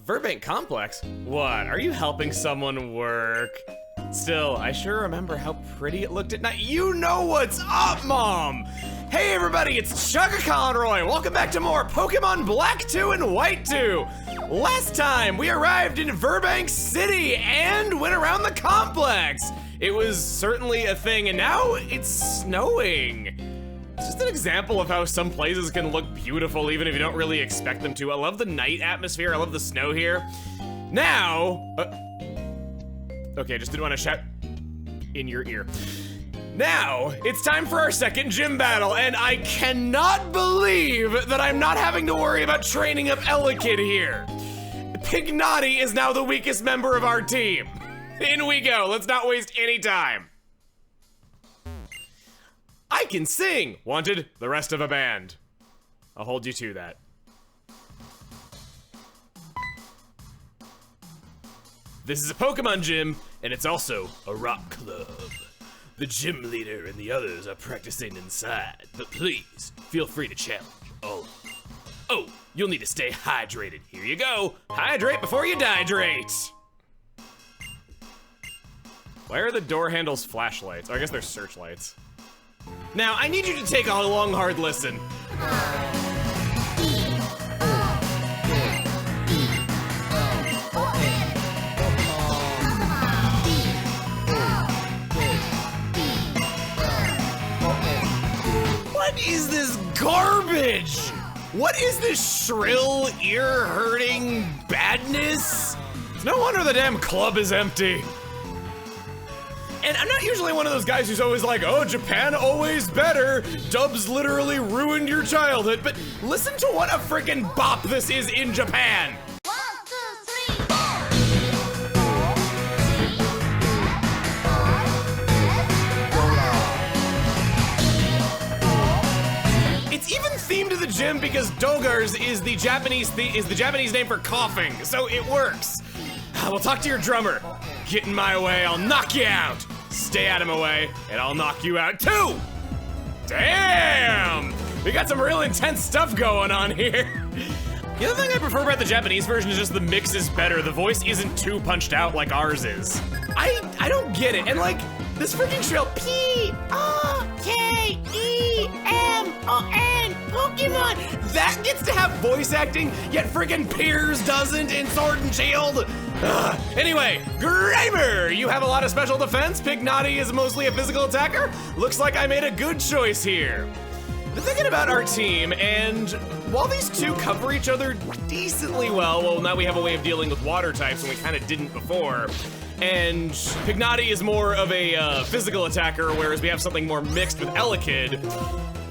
Virbank complex? What, are you helping someone work? Still, I sure remember how pretty it looked at night. You know what's up, Mom! Hey everybody, it's Chugga Conroy. Welcome back to more Pokemon Black 2 and White 2. Last time, we arrived in Virbank City and went around the complex. It was certainly a thing, and now it's snowing. It's just an example of how some places can look beautiful even if you don't really expect them to. I love the night atmosphere, I love the snow here. Now, okay, just didn't want to shout in your ear. Now, it's time for our second gym battle, and I cannot believe that I'm not having to worry about training up Elekid here. Pok&eacute is now the weakest member of our team. In we go, let's not waste any time. I can sing! Wanted, the rest of a band. I'll hold you to that. This is a Pokemon gym, and it's also a rock club. The gym leader and the others are practicing inside, but please, feel free to challenge all of them. Oh, you'll need to stay hydrated. Here you go. Hydrate before you dehydrate. Why are the door handles flashlights? Oh, I guess they're searchlights. Now, I need you to take a long, hard listen. What is this garbage? What is this shrill, ear-hurting badness? It's no wonder the damn club is empty. And I'm not usually one of those guys who's always like, oh, Japan always better. Dubs literally ruined your childhood. But listen to what a freaking bop this is in Japan. 1, 2, 3, 4. It's even themed to the gym because Dogars is the Japanese name for coughing, so it works. We'll talk to your drummer. Get in my way, I'll knock you out. Stay out of my way, and I'll knock you out too. Damn! We got some real intense stuff going on here. The other thing I prefer about the Japanese version is just the mix is better. The voice isn't too punched out like ours is. I don't get it, and like, this freaking shrill P-O-K-E-M-O-N, Pokemon, that gets to have voice acting, yet friggin' Piers doesn't in Sword and Shield. Anyway, Grimer, you have a lot of special defense. Pok&eacute is mostly a physical attacker. Looks like I made a good choice here. Been thinking about our team, and while these two cover each other decently well, now we have a way of dealing with water types and we kind of didn't before. And Pok&eacute is more of a physical attacker, whereas we have something more mixed with Elekid.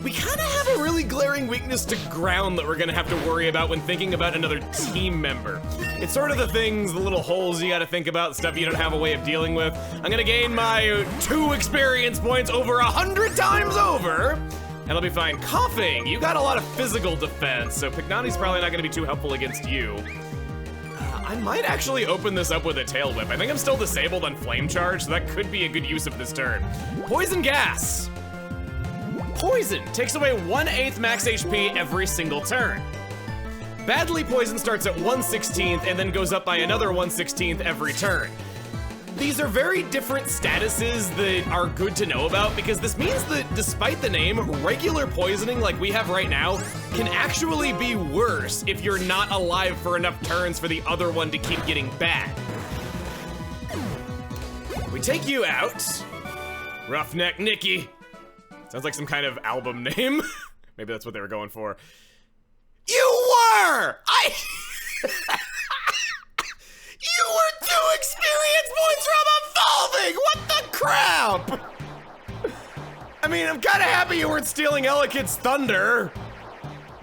We kind of have a really glaring weakness to ground that we're gonna have to worry about when thinking about another team member. It's sort of the things, the little holes you gotta think about, stuff you don't have a way of dealing with. I'm gonna gain my 2 experience points over 100 times over, and I'll be fine. Coughing, you got a lot of physical defense, so Pok&eacute's probably not gonna be too helpful against you. I might actually open this up with a Tail Whip. I think I'm still disabled on Flame Charge, so that could be a good use of this turn. Poison Gas. Poison takes away 1/8 max HP every single turn. Badly Poison starts at 1/16 and then goes up by another 1/16 every turn. These are very different statuses that are good to know about because this means that despite the name, regular poisoning like we have right now can actually be worse if you're not alive for enough turns for the other one to keep getting bad. We take you out. Roughneck Nicky. Sounds like some kind of album name. Maybe that's what they were going for. You were! You were 2 experience points from evolving! What the crap? I mean, I'm kinda happy you weren't stealing Elekid's thunder.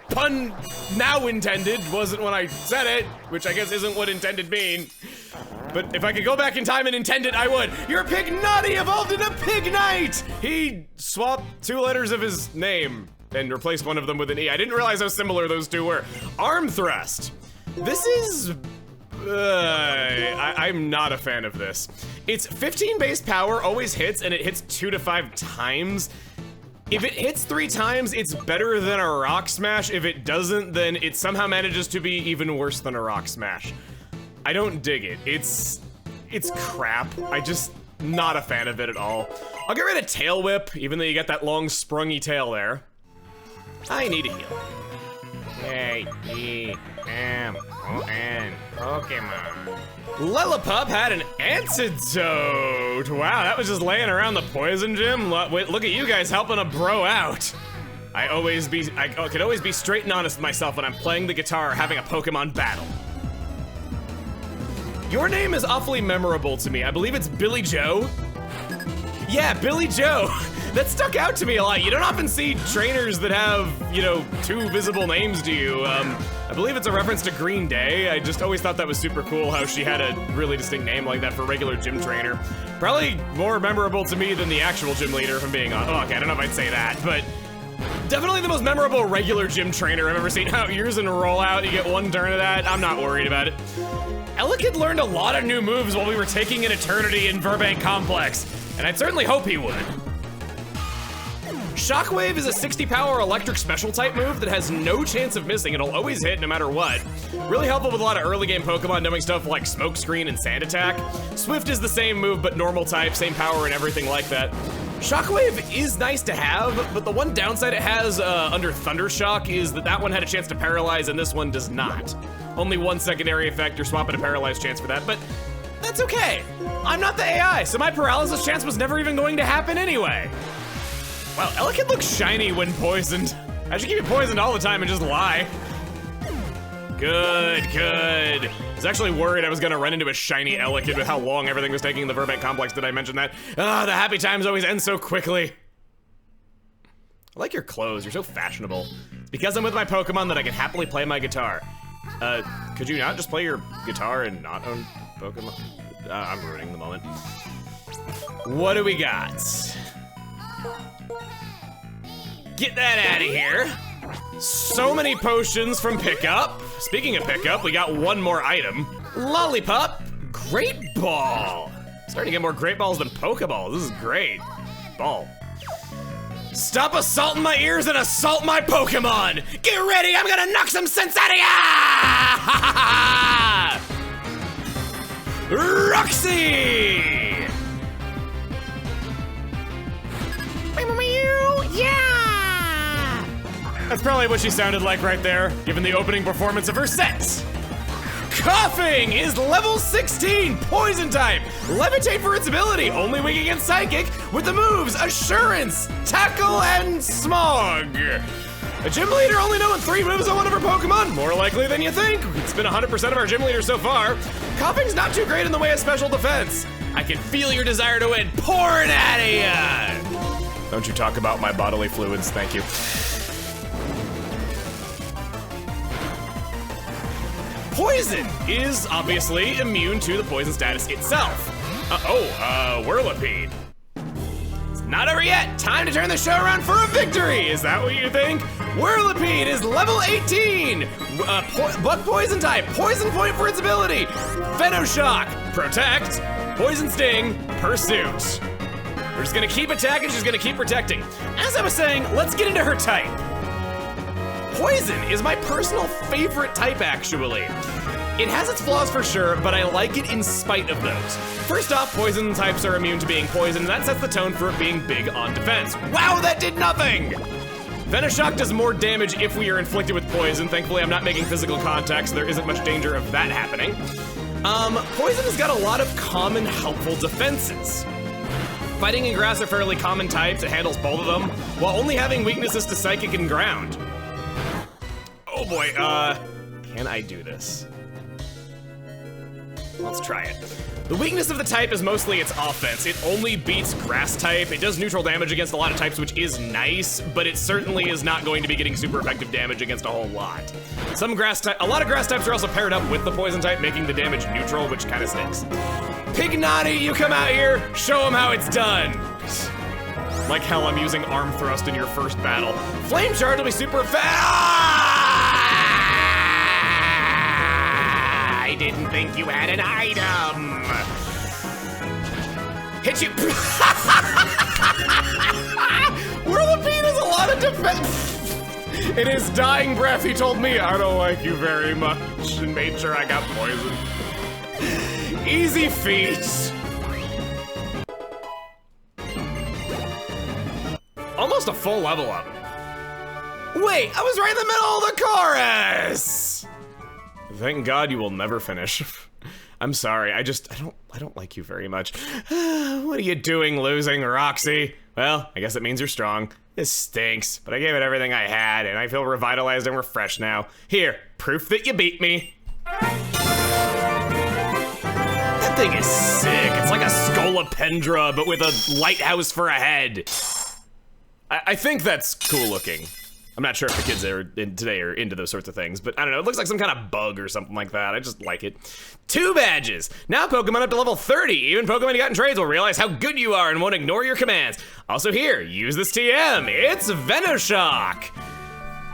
Pun now intended, wasn't when I said it, which I guess isn't what intended mean. But if I could go back in time and intend it, I would. Your Pok&eacute evolved into Pok&knight! He swapped 2 letters of his name and replaced one of them with an E. I didn't realize how similar those two were. Arm Thrust. This is... I'm not a fan of this. It's 15 base power, always hits, and it hits 2 to 5 times. If it hits 3 times, it's better than a Rock Smash. If it doesn't, then it somehow manages to be even worse than a Rock Smash. I don't dig it. It's crap. I just not a fan of it at all. I'll get rid of Tail Whip, even though you got that long sprungy tail there. I need a heal. K-E-M-O-N, Pokemon. Lillipup had an antidote. Wow, that was just laying around the poison gym. Look at you guys helping a bro out. I could always be straight and honest with myself when I'm playing the guitar or having a Pokemon battle. Your name is awfully memorable to me. I believe it's Billy Joe. Yeah, Billy Joe. That stuck out to me a lot. You don't often see trainers that have, you know, 2 visible names to you. I believe it's a reference to Green Day. I just always thought that was super cool how she had a really distinct name like that for a regular gym trainer. Probably more memorable to me than the actual gym leader, if I'm being honest. Oh, okay, I don't know if I'd say that, but definitely the most memorable regular gym trainer I've ever seen. How years in a rollout, you get 1 turn of that. I'm not worried about it. Elekid learned a lot of new moves while we were taking an eternity in Virbank Complex, and I'd certainly hope he would. Shockwave is a 60 power electric special type move that has no chance of missing. It'll always hit no matter what. Really helpful with a lot of early game Pokemon knowing stuff like Smoke Screen and Sand Attack. Swift is the same move but normal type, same power and everything like that. Shockwave is nice to have, but the one downside it has under Thunder Shock is that one had a chance to paralyze and this one does not. Only 1 secondary effect, you're swapping a paralyzed chance for that, but that's okay. I'm not the AI, so my paralysis chance was never even going to happen anyway. Wow, Elekid looks shiny when poisoned. I should keep it poisoned all the time and just lie. Good, good. I was actually worried I was gonna run into a shiny Elekid with how long everything was taking in the Virbank Complex. Did I mention that? Ah, the happy times always end so quickly. I like your clothes, you're so fashionable. It's because I'm with my Pokemon that I can happily play my guitar. Could you not just play your guitar and not own Pokemon? I'm ruining the moment. What do we got? Get that out of here. So many potions from pickup. Speaking of pickup, we got 1 more item. Lollipop, Great Ball. Starting to get more Great Balls than Pokeballs. This is great. Ball. Stop assaulting my ears and assault my Pokemon. Get ready, I'm gonna knock some sense out of ya! Roxie! Yeah! That's probably what she sounded like right there, given the opening performance of her set. Coughing is level 16, poison type. Levitate for its ability, only weak against psychic, with the moves Assurance, Tackle, and Smog. A gym leader only knowing 3 moves on one of her Pokemon, more likely than you think. It's been 100% of our gym leaders so far. Coughing's not too great in the way of special defense. I can feel your desire to win pouring out of ya. Don't you talk about my bodily fluids, thank you. Poison is obviously immune to the poison status itself. Whirlipede. It's not over yet. Time to turn the show around for a victory. Is that what you think? Whirlipede is level 18. Bug poison type. Poison point for its ability. Venoshock. Protect. Poison Sting. Pursuit. We're just gonna keep attacking. She's gonna keep protecting. As I was saying, let's get into her type. Poison is my personal favorite type, actually. It has its flaws for sure, but I like it in spite of those. First off, poison types are immune to being poisoned, and that sets the tone for it being big on defense. Wow, that did nothing! Venoshock does more damage if we are inflicted with poison. Thankfully, I'm not making physical contact, so there isn't much danger of that happening. Poison has got a lot of common helpful defenses. Fighting and grass are fairly common types. It handles both of them, while only having weaknesses to psychic and ground. Oh boy, can I do this? Let's try it. The weakness of the type is mostly its offense. It only beats grass type. It does neutral damage against a lot of types, which is nice, but it certainly is not going to be getting super effective damage against a whole lot. A lot of grass types are also paired up with the poison type, making the damage neutral, which kind of stinks. Pignati, you come out here, show them how it's done. Like hell, I'm using arm thrust in your first battle. Flame Charge will be super fast. I didn't think you had an item. Hit you. Whirlipede has a lot of defense. In his dying breath, he told me, I don't like you very much, and made sure I got poisoned. Easy feat. Almost a full level up. Wait, I was right in the middle of the chorus! Thank God you will never finish. I'm sorry, I don't like you very much. What are you doing losing, Roxie? Well, I guess it means you're strong. This stinks, but I gave it everything I had, and I feel revitalized and refreshed now. Here, proof that you beat me. That thing is sick. It's like a Scolopendra, but with a lighthouse for a head. I think that's cool looking. I'm not sure if the kids today are into those sorts of things, but I don't know, it looks like some kind of bug or something like that. I just like it. 2 badges. Now Pokemon up to level 30. Even Pokemon you got in trades will realize how good you are and won't ignore your commands. Also here, use this TM. It's Venoshock.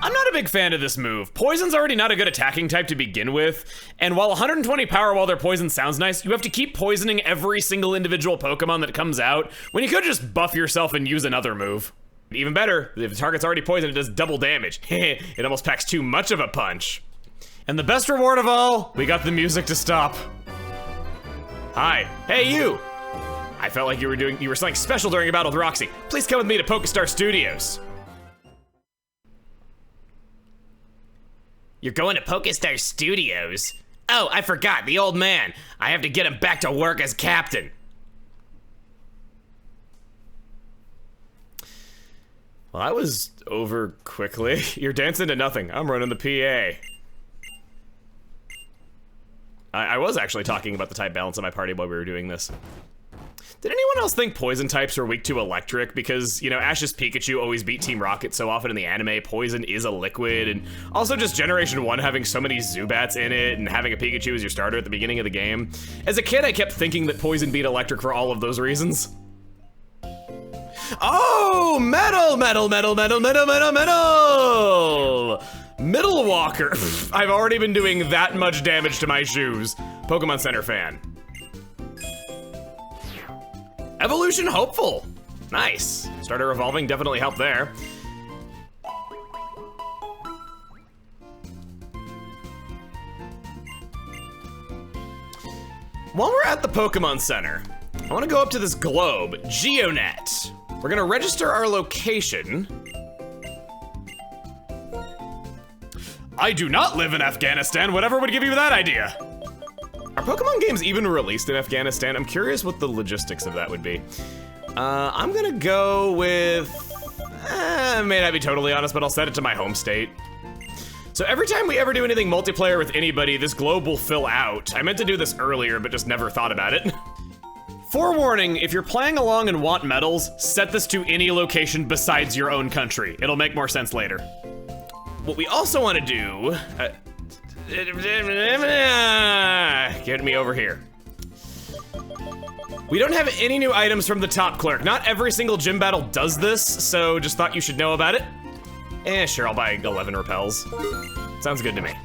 I'm not a big fan of this move. Poison's already not a good attacking type to begin with, and while 120 power while they're poison sounds nice, you have to keep poisoning every single individual Pokemon that comes out, when you could just buff yourself and use another move. Even better, if the target's already poisoned, it does double damage. It almost packs too much of a punch. And the best reward of all, we got the music to stop. Hi, hey you! I felt like you were something special during a battle with Roxie. Please come with me to Pokestar Studios. You're going to Pokestar Studios? Oh, I forgot, the old man. I have to get him back to work as captain. Well, that was over quickly. You're dancing to nothing. I'm running the PA. I was actually talking about the type balance of my party while we were doing this. Did anyone else think poison types were weak to electric? Because, you know, Ash's Pikachu always beat Team Rocket so often in the anime. Poison is a liquid, and also just Generation 1 having so many Zubats in it and having a Pikachu as your starter at the beginning of the game. As a kid, I kept thinking that poison beat electric for all of those reasons. Oh, metal, metal, metal, metal, metal, metal, metal! Middle Walker. I've already been doing that much damage to my shoes. Pokemon Center fan. Evolution Hopeful. Nice. Starter evolving definitely helped there. While we're at the Pokemon Center, I want to go up to this globe, Geonet. We're gonna register our location. I do not live in Afghanistan. Whatever would give you that idea? Are Pokemon games even released in Afghanistan? I'm curious what the logistics of that would be. I'm gonna go with, may not be totally honest, but I'll set it to my home state. So every time we ever do anything multiplayer with anybody, this globe will fill out. I meant to do this earlier, but just never thought about it. Forewarning, if you're playing along and want medals, set this to any location besides your own country. It'll make more sense later. What we also want to do, get me over here. We don't have any new items from the top clerk. Not every single gym battle does this, so just thought you should know about it. Sure, I'll buy 11 repels. Sounds good to me.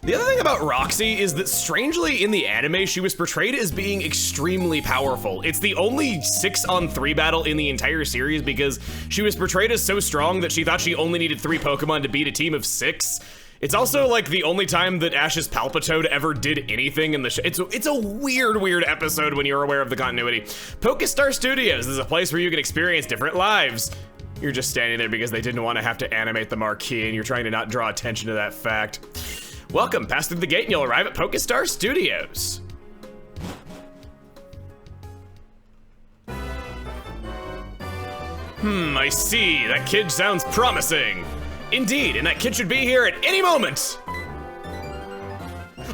The other thing about Roxie is that strangely in the anime, she was portrayed as being extremely powerful. It's the only 6-on-3 battle in the entire series because she was portrayed as so strong that she thought she only needed 3 Pokemon to beat a team of 6. It's also like the only time that Ash's Palpitoad ever did anything in the show. It's a weird episode when you're aware of the continuity. Pokestar Studios is a place where you can experience different lives. You're just standing there because they didn't want to have to animate the marquee and you're trying to not draw attention to that fact. Welcome, pass through the gate and you'll arrive at Pokestar Studios. I see, that kid sounds promising. Indeed, and that kid should be here at any moment.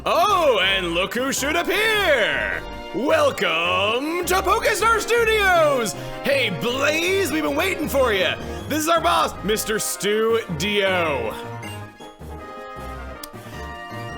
Oh, and look who should appear. Welcome to Pokestar Studios. Hey, Blaze, we've been waiting for you. This is our boss, Mr. Stu Dio.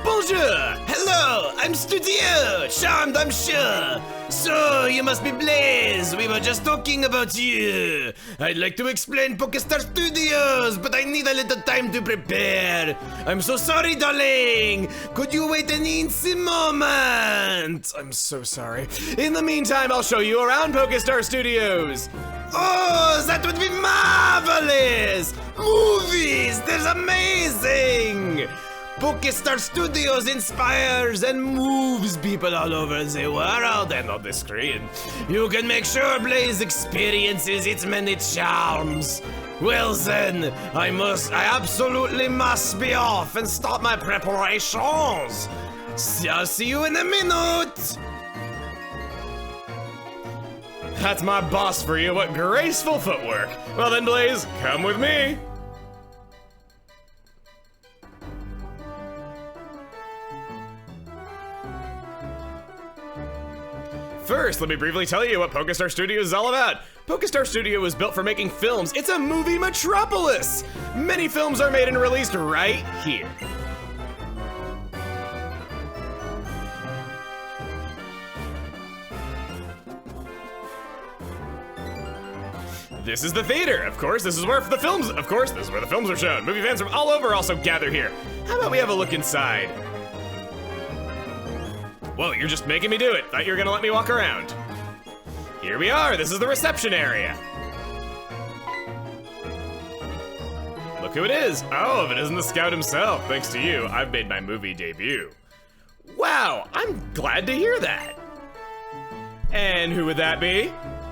Bonjour! Hello! I'm Studio! Charmed, I'm sure! So, you must be Blaze! We were just talking about you! I'd like to explain Pokestar Studios, but I need a little time to prepare! I'm so sorry, darling! Could you wait an instant moment? I'm so sorry. In the meantime, I'll show you around Pokestar Studios! Oh, that would be marvelous! Movies! They're amazing! Pokestar Studios inspires and moves people all over the world and on the screen. You can make sure Blaze experiences its many charms. Well then, I absolutely must be off and start my preparations. I'll see you in a minute. That's my boss for you, what graceful footwork. Well then, Blaze, come with me. First, let me briefly tell you what Pokestar Studios is all about. Pokestar Studio was built for making films. It's a movie metropolis. Many films are made and released right here. This is the theater. Of course, this is where the films are shown. Movie fans from all over also gather here. How about we have a look inside? Whoa, you're just making me do it. Thought you were gonna let me walk around. Here we are, this is the reception area. Look who it is. Oh, if it isn't the scout himself, thanks to you, I've made my movie debut. Wow, I'm glad to hear that. And who would that be?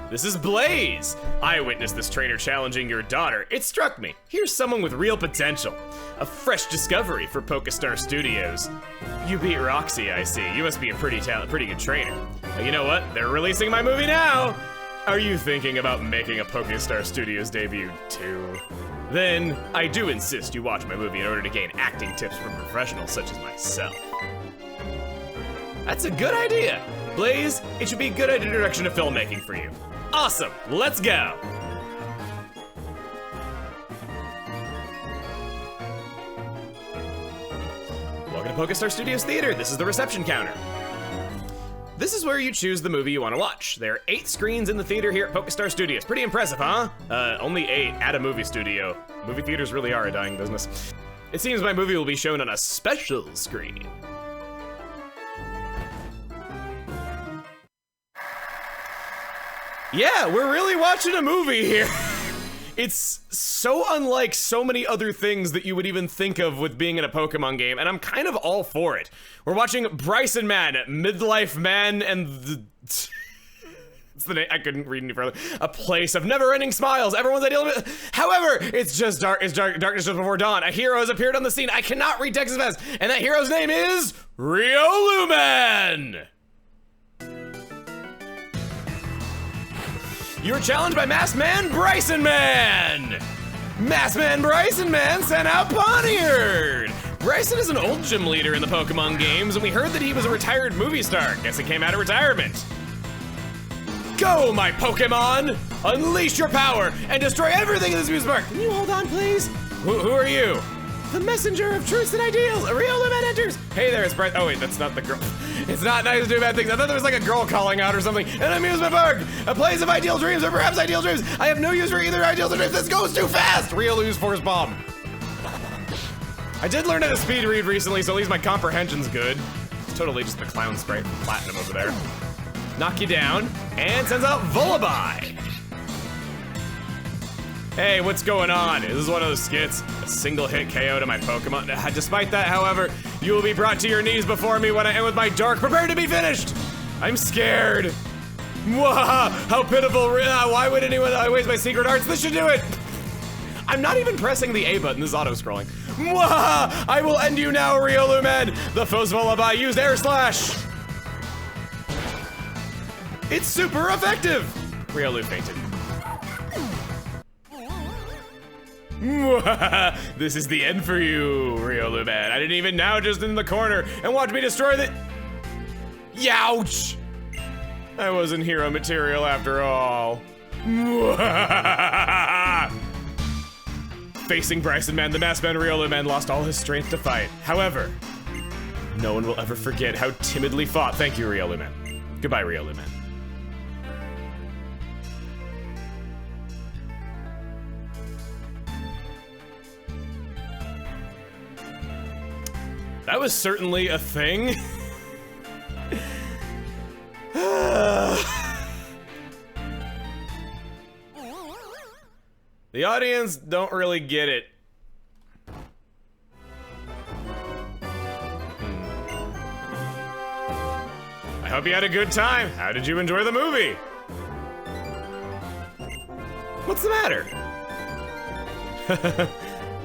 This is Blaze. I witnessed this trainer challenging your daughter. It struck me. Here's someone with real potential. A fresh discovery for Pokestar Studios. You beat Roxie, I see. You must be a pretty good trainer. But you know what? They're releasing my movie now. Are you thinking about making a Pokestar Studios debut too? Then, I do insist you watch my movie in order to gain acting tips from professionals such as myself. That's a good idea. Blaze, it should be a good introduction to filmmaking for you. Awesome, let's go. Welcome to Pokestar Studios Theater. This is the reception counter. This is where you choose the movie you want to watch. There are 8 screens in the theater here at Pokestar Studios. Pretty impressive, huh? Only 8 at a movie studio. Movie theaters really are a dying business. It seems my movie will be shown on a special screen. Yeah, we're really watching a movie here. It's so unlike so many other things that you would even think of with being in a Pokemon game, and I'm kind of all for it. We're watching Bryson Man, Midlife Man, and the... It's the name, I couldn't read any further. A place of never-ending smiles, everyone's ideal. However, it's darkness just before dawn. A hero has appeared on the scene. I cannot read text as fast, and that hero's name is Riolumen. You're challenged by Masked Man Bryson Man! Masked Man Bryson Man sent out Pawniard! Bryson is an old gym leader in the Pokemon games, and we heard that he was a retired movie star. Guess he came out of retirement. Go, my Pokemon! Unleash your power and destroy everything in this amusement park! Can you hold on, please? Who are you? The messenger of truths and ideals! A real man enters! Hey there, it's Bryson. Oh wait, that's not the girl. It's not nice to do bad things. I thought there was like a girl calling out or something. An amusement park! A place of ideal dreams, or perhaps ideal dreams! I have no use for either ideals or dreams. This goes too fast! Riolu's Force Bomb. I did learn how to speed read recently, so at least my comprehension's good. It's totally just the clown sprite from Platinum over there. Knock you down, and sends out Volibye. Hey, what's going on? This is one of those skits. A single hit KO to my Pokemon. Despite that, however, you will be brought to your knees before me when I end with my dark. Prepare to be finished! I'm scared. Mwah! How pitiful. Why would anyone waste my secret arts? This should do it! I'm not even pressing the A button. This is auto-scrolling. Mwah! I will end you now, Riolumen! The foe's Volibye used Air Slash! It's super effective! Riolu fainted. This is the end for you, Riolumen. I didn't even now just in the corner and watch me destroy the... Youch! I wasn't hero material after all. Facing Bryson Man, the Masked Man Riolumen lost all his strength to fight. However, no one will ever forget how timidly fought. Thank you, Riolumen. Goodbye, Riolumen. That was certainly a thing. The audience don't really get it. hope you had a good time. How did you enjoy the movie? What's the matter?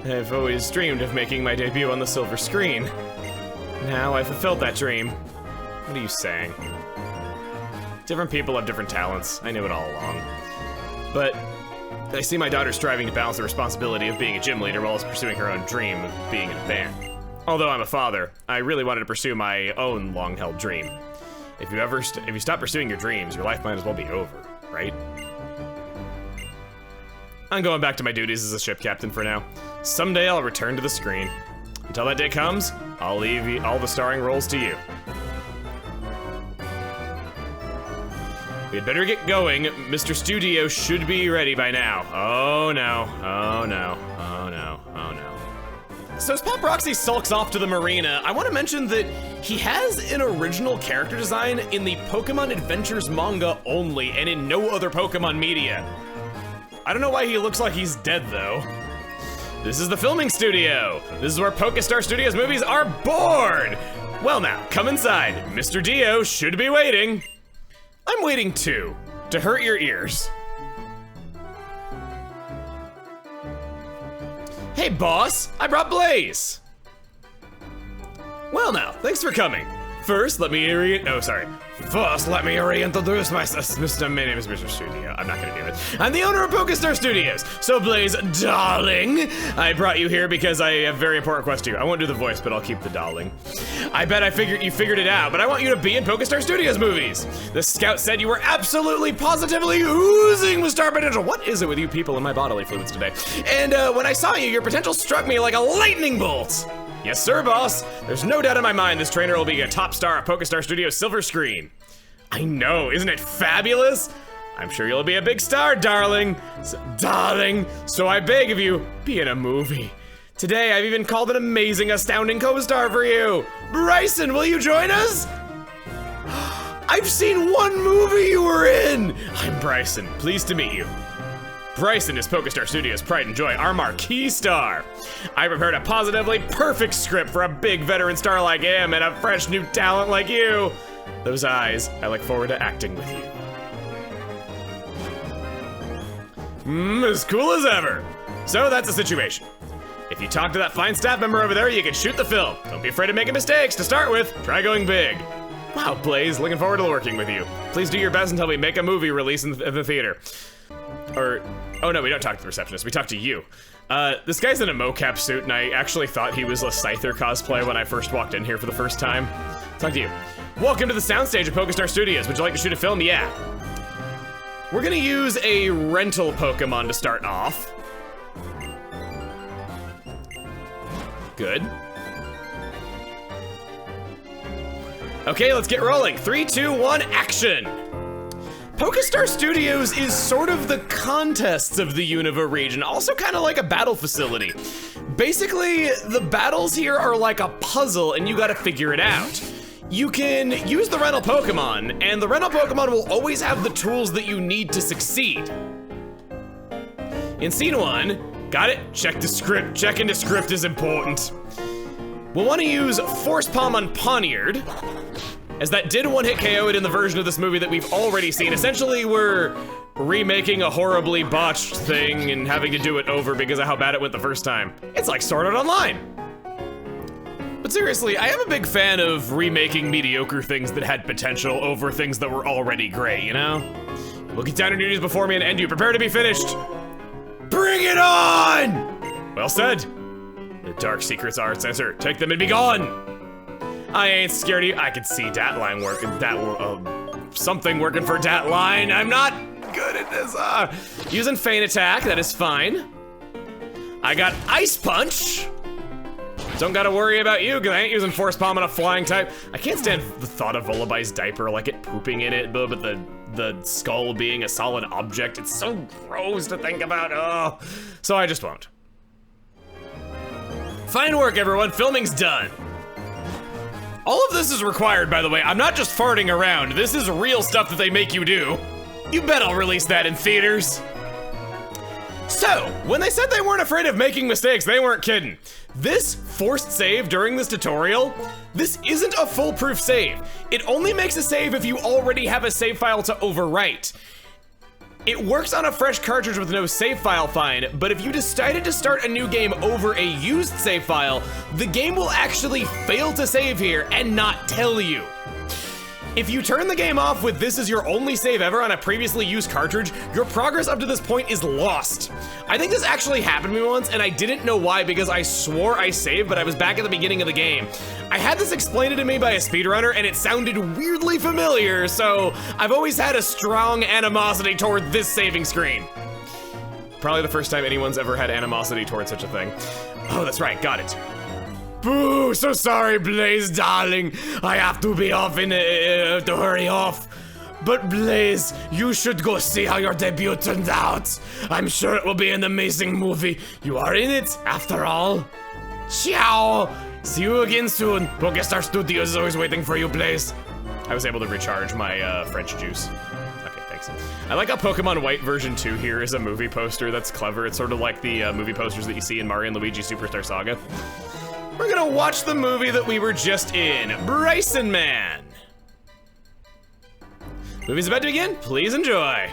I've always dreamed of making my debut on the silver screen. Now I fulfilled that dream. What are you saying? Different people have different talents. I knew it all along. But I see my daughter striving to balance the responsibility of being a gym leader while also pursuing her own dream of being in a band. Although I'm a father, I really wanted to pursue my own long-held dream. If you stop pursuing your dreams, your life might as well be over, right? I'm going back to my duties as a ship captain for now. Someday I'll return to the screen. Until that day comes, I'll leave all the starring roles to you. We'd better get going. Mr. Studio should be ready by now. Oh no, oh no, oh no, oh no. So as Pop Roxie sulks off to the marina, I want to mention that he has an original character design in the Pokemon Adventures manga only and in no other Pokemon media. I don't know why he looks like he's dead though. This is the filming studio. This is where Pokestar Studios movies are born. Well now, come inside. Mr. Dio should be waiting. I'm waiting too, to hurt your ears. Hey boss, I brought Blaze. Well now, thanks for coming. First, let me reintroduce myself. My name is Mr. Studio. I'm not gonna do it. I'm the owner of Pokestar Studios. So Blaze, darling, I brought you here because I have a very important request to you. I won't do the voice, but I'll keep the darling. I bet you figured it out, but I want you to be in Pokestar Studios movies. The scout said you were absolutely, positively oozing with star potential. What is it with you people and my bodily fluids today? And when I saw you, your potential struck me like a lightning bolt. Yes, sir, boss. There's no doubt in my mind this trainer will be a top star at Pokestar Studios silver screen. I know, isn't it fabulous? I'm sure you'll be a big star, darling. So I beg of you, be in a movie. Today, I've even called an amazing, astounding co-star for you. Bryson, will you join us? I've seen one movie you were in. I'm Bryson, pleased to meet you. Bryson is Pokestar Studios' pride and joy, our marquee star. I prepared a positively perfect script for a big veteran star like him and a fresh new talent like you. Those eyes, I look forward to acting with you. As cool as ever. So that's the situation. If you talk to that fine staff member over there, you can shoot the film. Don't be afraid of making mistakes. To start with, try going big. Wow, Blaze, looking forward to working with you. Please do your best until we make a movie release in the theater. Oh no, we don't talk to the receptionist, we talk to you. This guy's in a mocap suit, and I actually thought he was a Scyther cosplay when I first walked in here for the first time. Talk to you. Welcome to the soundstage of Pokestar Studios. Would you like to shoot a film? Yeah. We're gonna use a rental Pokemon to start off. Good. Okay, let's get rolling. 3, 2, 1, action! Pokestar Studios is sort of the contests of the Unova region, also kind of like a battle facility. Basically, the battles here are like a puzzle and you gotta figure it out. You can use the rental Pokemon, and the rental Pokemon will always have the tools that you need to succeed. In scene 1, got it? Check the script. Checking the script is important. We'll want to use Force Palm on Poniard, as that did one-hit KO it in the version of this movie that we've already seen. Essentially, we're remaking a horribly botched thing and having to do it over because of how bad it went the first time. It's like Sword Art Online. But seriously, I am a big fan of remaking mediocre things that had potential over things that were already great, you know? We'll get down on your knees before me and end you. Prepare to be finished. Bring it on! Well said. The dark secrets are its answer. Take them and be gone. I ain't scared of you. I could see Datline working. Something working for Datline. I'm not good at this. Using Feint Attack, that is fine. I got Ice Punch. Don't gotta worry about you, because I ain't using Force Palm on a flying type. I can't stand the thought of Volibai's diaper, like it pooping in it, but the skull being a solid object. It's so gross to think about. Oh, so I just won't. Fine work, everyone. Filming's done. All of this is required, by the way. I'm not just farting around. This is real stuff that they make you do. You bet I'll release that in theaters. So, when they said they weren't afraid of making mistakes, they weren't kidding. This forced save during this tutorial, this isn't a foolproof save. It only makes a save if you already have a save file to overwrite. It works on a fresh cartridge with no save file fine, but if you decided to start a new game over a used save file, the game will actually fail to save here and not tell you. If you turn the game off with this as your only save ever on a previously used cartridge, your progress up to this point is lost. I think this actually happened to me once, and I didn't know why because I swore I saved, but I was back at the beginning of the game. I had this explained to me by a speedrunner, and it sounded weirdly familiar, so I've always had a strong animosity toward this saving screen. Probably the first time anyone's ever had animosity toward such a thing. Oh, that's right, got it. Boo, so sorry, Blaze, darling. I have to be off to hurry off. But Blaze, you should go see how your debut turned out. I'm sure it will be an amazing movie. You are in it, after all. Ciao. See you again soon. Pokestar Studios is always waiting for you, Blaze. I was able to recharge my French juice. Okay, thanks. I like how Pokemon White version 2 here is a movie poster. That's clever. It's sort of like the movie posters that you see in Mario and Luigi Superstar Saga. We're gonna watch the movie that we were just in, Bryson Man. Movie's about to begin, please enjoy.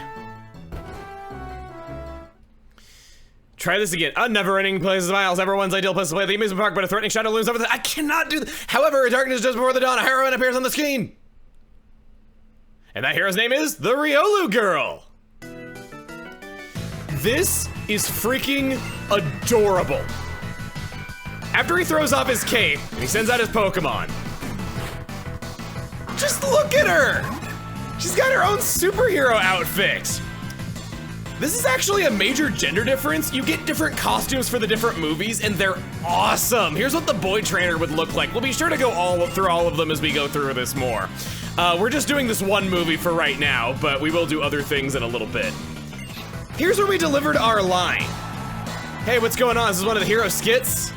Try this again. A never-ending place of smiles, everyone's ideal place to play at the amusement park, but a threatening shadow looms over the— I cannot do that. However, darkness just before the dawn, a heroine appears on the screen. And that hero's name is the Riolu Girl. This is freaking adorable. After he throws off his cape, and he sends out his Pokemon. Just look at her! She's got her own superhero outfit. This is actually a major gender difference. You get different costumes for the different movies, and they're awesome. Here's what the boy trainer would look like. We'll be sure to go through all of them as we go through this more. We're just doing this one movie for right now, but we will do other things in a little bit. Here's where we delivered our line. Hey, what's going on? This is one of the hero skits.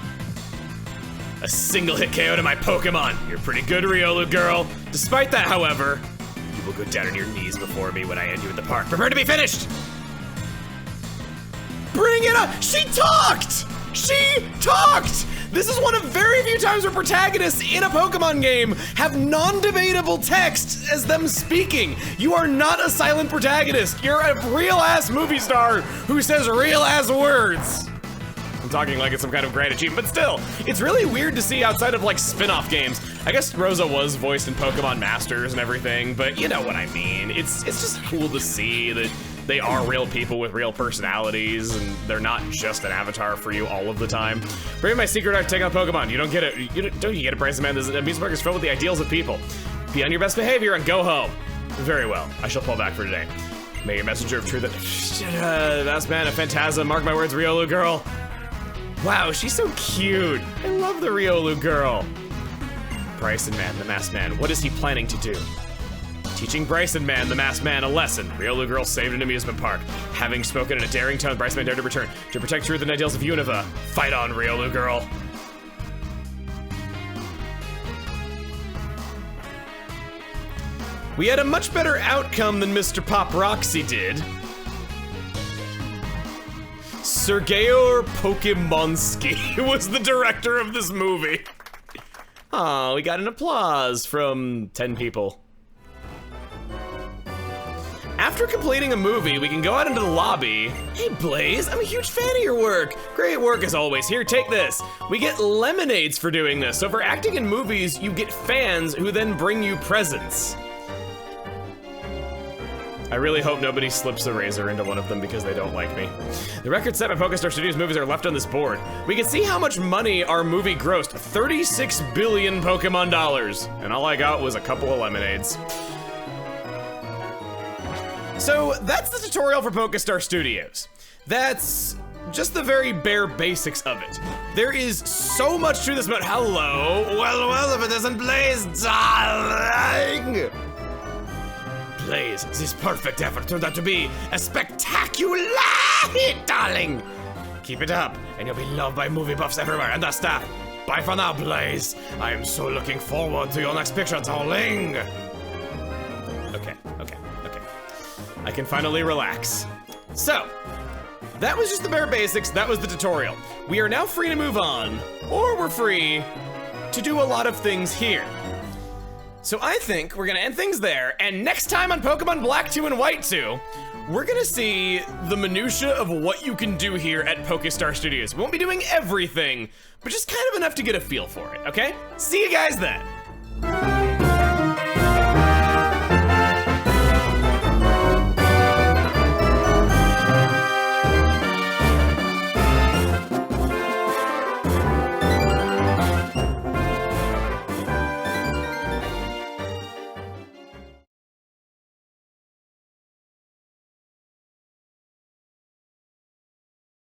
A single hit KO to my Pokemon. You're pretty good, Riolu Girl. Despite that, however, you will go down on your knees before me when I end you in the park. Prepare to be finished! Bring it up! She talked! She talked! This is one of very few times where protagonists in a Pokemon game have non-debatable text as them speaking. You are not a silent protagonist. You're a real-ass movie star who says real-ass words. I'm talking like it's some kind of great achievement, but still, it's really weird to see outside of like spin-off games. I guess Rosa was voiced in Pokemon Masters and everything, but you know what I mean. It's just cool to see that they are real people with real personalities and they're not just an avatar for you all of the time. Bring my secret art, take on Pokemon. You don't get it, don't you get it, Bryson Man? This amusement park is filled with the ideals of people. Be on your best behavior and go home. Very well, I shall pull back for today. May your messenger of truth, that's man, a phantasm, mark my words, Riolu Girl. Wow, she's so cute. I love the Riolu Girl. Bryson Man, the masked man, what is he planning to do? Teaching Bryson Man, the masked man, a lesson. Riolu Girl saved an amusement park. Having spoken in a daring tone, Bryson Man dared to return. To protect truth and ideals of Unova. Fight on, Riolu Girl. We had a much better outcome than Mr. Pop Roxie did. Sergei Pokemonsky was the director of this movie. Oh, we got an applause from 10 people. After completing a movie, we can go out into the lobby. Hey Blaze, I'm a huge fan of your work. Great work as always. Here, take this. We get lemonades for doing this. So for acting in movies, you get fans who then bring you presents. I really hope nobody slips a razor into one of them because they don't like me. The record set by Pokestar Studios movies are left on this board. We can see how much money our movie grossed, 36 billion Pokemon dollars. And all I got was a couple of lemonades. So that's the tutorial for Pokestar Studios. That's just the very bare basics of it. There is so much to this, but hello. Well, if it isn't Blaze, darling. Blaze, this perfect effort turned out to be a spectacular hit, darling. Keep it up, and you'll be loved by movie buffs everywhere and the staff. Bye for now, Blaze. I am so looking forward to your next picture, darling. Okay. I can finally relax. So, that was just the bare basics. That was the tutorial. We are now free to move on, or we're free to do a lot of things here. So I think we're gonna end things there, and next time on Pokemon Black 2 and White 2, we're gonna see the minutia of what you can do here at Pokestar Studios. We won't be doing everything, but just kind of enough to get a feel for it, okay? See you guys then.